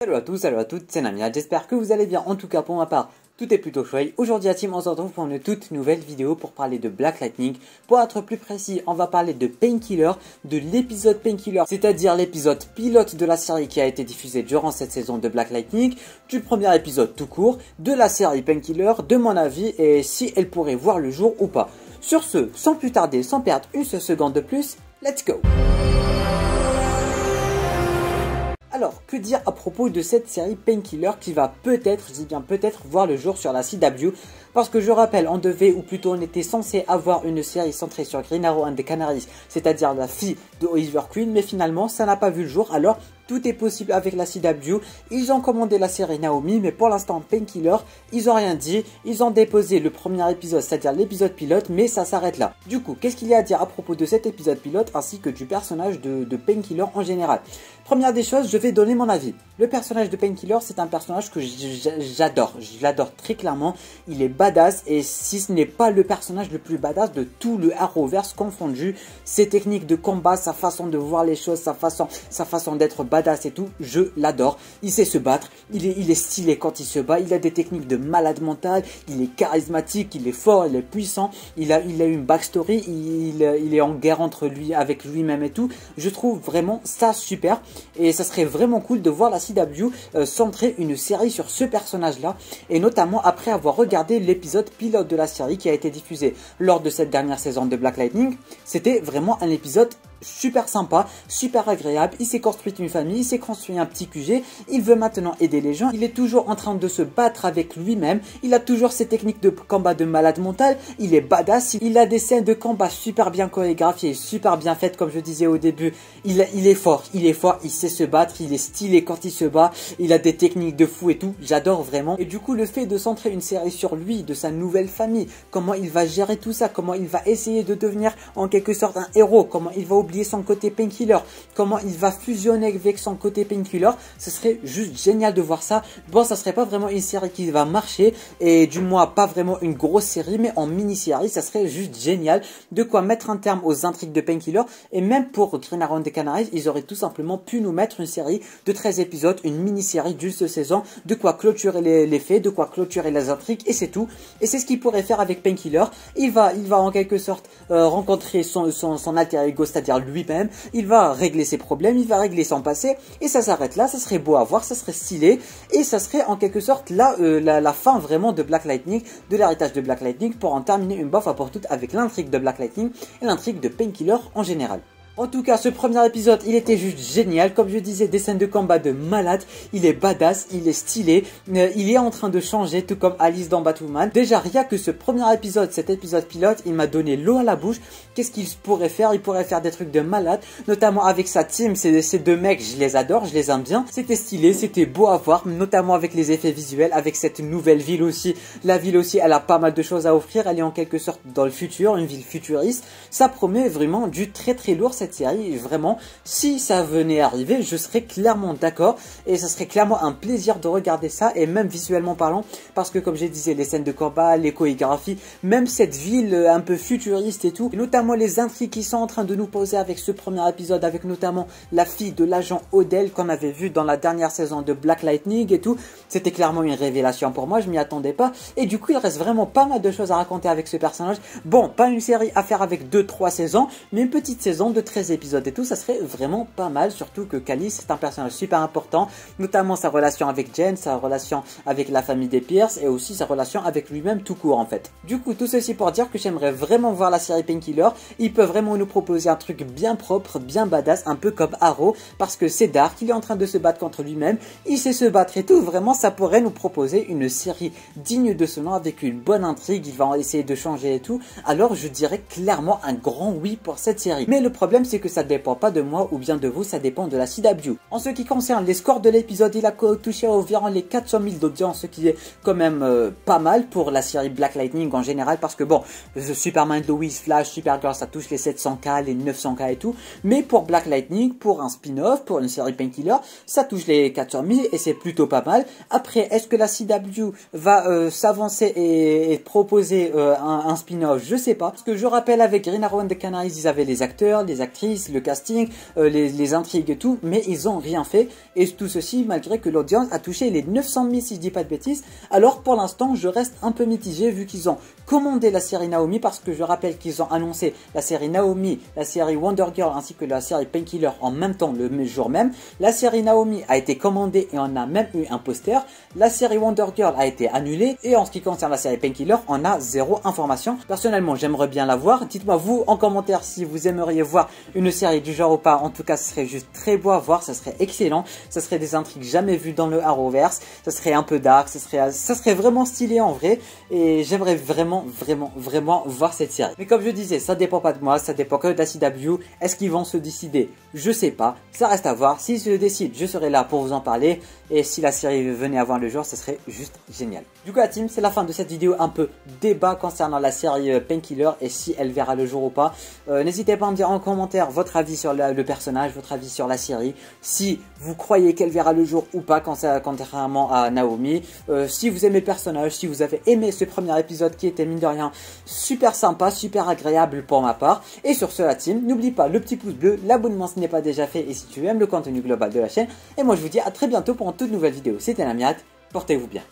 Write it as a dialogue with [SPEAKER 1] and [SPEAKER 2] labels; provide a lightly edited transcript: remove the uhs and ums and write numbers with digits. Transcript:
[SPEAKER 1] Salut à tous, salut à toutes, c'est Namia, j'espère que vous allez bien. En tout cas pour ma part, tout est plutôt chouette. Aujourd'hui à Team, on se retrouve pour une toute nouvelle vidéo pour parler de Black Lightning. Pour être plus précis, on va parler de Painkiller, de l'épisode Painkiller, c'est-à-dire l'épisode pilote de la série qui a été diffusé durant cette saison de Black Lightning, du premier épisode tout court, de la série Painkiller, de mon avis et si elle pourrait voir le jour ou pas. Sur ce, sans plus tarder, sans perdre une seule seconde de plus, let's go! Alors, que dire à propos de cette série Painkiller qui va peut-être, je dis bien peut-être, voir le jour sur la CW? Parce que je rappelle, on devait, ou plutôt on était censé avoir une série centrée sur Green Arrow and the Canaries, c'est-à-dire la fille de Oliver Queen, mais finalement ça n'a pas vu le jour, alors tout est possible avec la CW. Ils ont commandé la série Naomi, mais pour l'instant Painkiller, ils ont rien dit, ils ont déposé le premier épisode, c'est-à-dire l'épisode pilote, mais ça s'arrête là. Du coup, qu'est-ce qu'il y a à dire à propos de cet épisode pilote, ainsi que du personnage de Painkiller en général? Première des choses, je vais donner mon avis. Le personnage de Painkiller, c'est un personnage que j'adore, je l'adore très clairement, il est badass, et si ce n'est pas le personnage le plus badass de tout le Arrowverse confondu, ses techniques de combat, sa façon de voir les choses, sa façon d'être badass et tout, je l'adore. Il sait se battre, il est stylé quand il se bat, il a des techniques de malade mental, il est charismatique, il est fort, il est puissant, il a une backstory, il est en guerre entre lui, avec lui-même et tout. Je trouve vraiment ça super, et ça serait vraiment cool de voir la CW centrer une série sur ce personnage-là, et notamment après avoir regardé l'épisode pilote de la série qui a été diffusé lors de cette dernière saison de Black Lightning. C'était vraiment un épisode super sympa, super agréable. Il s'est construit une famille, il s'est construit un petit QG, il veut maintenant aider les gens, il est toujours en train de se battre avec lui-même, il a toujours ses techniques de combat de malade mental, il est badass, il a des scènes de combat super bien chorégraphiées, super bien faites comme je disais au début, il est fort, il sait se battre, il est stylé quand il se bat, il a des techniques de fou et tout, j'adore vraiment. Et du coup le fait de centrer une série sur lui, de sa nouvelle famille, comment il va gérer tout ça, comment il va essayer de devenir en quelque sorte un héros, comment il va oublier son côté Painkiller, comment il va fusionner avec son côté Painkiller, ce serait juste génial de voir ça. Bon, ça serait pas vraiment une série qui va marcher, et du moins pas vraiment une grosse série, mais en mini-série, ça serait juste génial, de quoi mettre un terme aux intrigues de Painkiller. Et même pour Green Arrow and the Canaries, ils auraient tout simplement pu nous mettre une série de 13 épisodes, une mini-série d'une seule saison, de quoi clôturer les faits, de quoi clôturer les intrigues, et c'est tout. Et c'est ce qu'il pourrait faire avec Painkiller. Il va en quelque sorte rencontrer son alter ego, c'est-à-dire lui-même, il va régler ses problèmes, il va régler son passé, et ça s'arrête là. Ça serait beau à voir, ça serait stylé, et ça serait en quelque sorte là la fin vraiment de Black Lightning, de l'héritage de Black Lightning, pour en terminer une bonne fois pour toutes avec l'intrigue de Black Lightning et l'intrigue de Painkiller en général. En tout cas, ce premier épisode, il était juste génial. Comme je disais, des scènes de combat de malade. Il est badass, il est stylé. Il est en train de changer, tout comme Alice dans Batwoman. Déjà, rien que ce premier épisode, cet épisode pilote, il m'a donné l'eau à la bouche. Qu'est-ce qu'il pourrait faire? Il pourrait faire des trucs de malade, notamment avec sa team. Ces deux mecs, je les adore, je les aime bien. C'était stylé, c'était beau à voir, notamment avec les effets visuels, avec cette nouvelle ville aussi. La ville aussi, elle a pas mal de choses à offrir. Elle est en quelque sorte dans le futur, une ville futuriste. Ça promet vraiment du très très lourd, cette série. Vraiment, si ça venait arriver, je serais clairement d'accord, et ça serait clairement un plaisir de regarder ça, et même visuellement parlant, parce que comme je disais, les scènes de combat, les chorégraphies, même cette ville un peu futuriste et tout, et notamment les intrigues qui sont en train de nous poser avec ce premier épisode, avec notamment la fille de l'agent Odell qu'on avait vu dans la dernière saison de Black Lightning et tout, c'était clairement une révélation pour moi, je m'y attendais pas, et du coup il reste vraiment pas mal de choses à raconter avec ce personnage. Bon, pas une série à faire avec 2-3 saisons, mais une petite saison de 13 épisodes et tout, ça serait vraiment pas mal, surtout que Callie c'est un personnage super important, notamment sa relation avec Jen, sa relation avec la famille des Pierce, et aussi sa relation avec lui-même tout court en fait. Du coup, tout ceci pour dire que j'aimerais vraiment voir la série Painkiller. Il peut vraiment nous proposer un truc bien propre, bien badass, un peu comme Arrow, parce que c'est dark, il est en train de se battre contre lui-même, il sait se battre et tout, vraiment ça pourrait nous proposer une série digne de ce nom, avec une bonne intrigue, il va essayer de changer et tout, alors je dirais clairement un grand oui pour cette série. Mais le problème c'est que ça dépend pas de moi ou bien de vous, ça dépend de la CW. En ce qui concerne les scores de l'épisode, il a touché environ les 400 000 d'audience, ce qui est quand même pas mal pour la série Black Lightning en général, parce que bon, Superman, Lois, Flash, Supergirl, ça touche les 700K, les 900K et tout, mais pour Black Lightning, pour un spin-off, pour une série Painkiller, ça touche les 400 000 et c'est plutôt pas mal. Après, est-ce que la CW va s'avancer et proposer un spin-off? Je sais pas, parce que je rappelle avec Green Arrow and the Canaries, ils avaient les acteurs actrices, le casting, les intrigues et tout, mais ils ont rien fait. Et tout ceci malgré que l'audience a touché les 900 000 si je dis pas de bêtises. Alors pour l'instant, je reste un peu mitigé vu qu'ils ont commandé la série Naomi, parce que je rappelle qu'ils ont annoncé la série Naomi, la série Wonder Girl ainsi que la série Painkiller en même temps le jour même. La série Naomi a été commandée et on a même eu un poster. La série Wonder Girl a été annulée et en ce qui concerne la série Painkiller, on a zéro information. Personnellement, j'aimerais bien la voir. Dites-moi vous en commentaire si vous aimeriez voir une série du genre ou pas. En tout cas, ce serait juste très beau à voir, ça serait excellent. Ça serait des intrigues jamais vues dans le Arrowverse. Ça serait un peu dark, ça serait vraiment stylé en vrai. Et j'aimerais vraiment voir cette série. Mais comme je disais, ça dépend pas de moi, ça dépend que de la CW. Est-ce qu'ils vont se décider? Je sais pas. Ça reste à voir. S'ils se décident, je serai là pour vous en parler. Et si la série venait à voir le jour, ça serait juste génial. Du coup, la team, c'est la fin de cette vidéo un peu débat concernant la série Painkiller et si elle verra le jour ou pas. N'hésitez pas à me dire en commentaire votre avis sur le personnage, votre avis sur la série. Si vous croyez qu'elle verra le jour ou pas, contrairement à Naomi. Si vous aimez le personnage, si vous avez aimé ce premier épisode qui était mine de rien super sympa, super agréable pour ma part. Et sur ce, la team, n'oublie pas le petit pouce bleu, l'abonnement si ce n'est pas déjà fait et si tu aimes le contenu global de la chaîne. Et moi je vous dis à très bientôt pour une toute nouvelle vidéo. C'était Lamiat, portez-vous bien.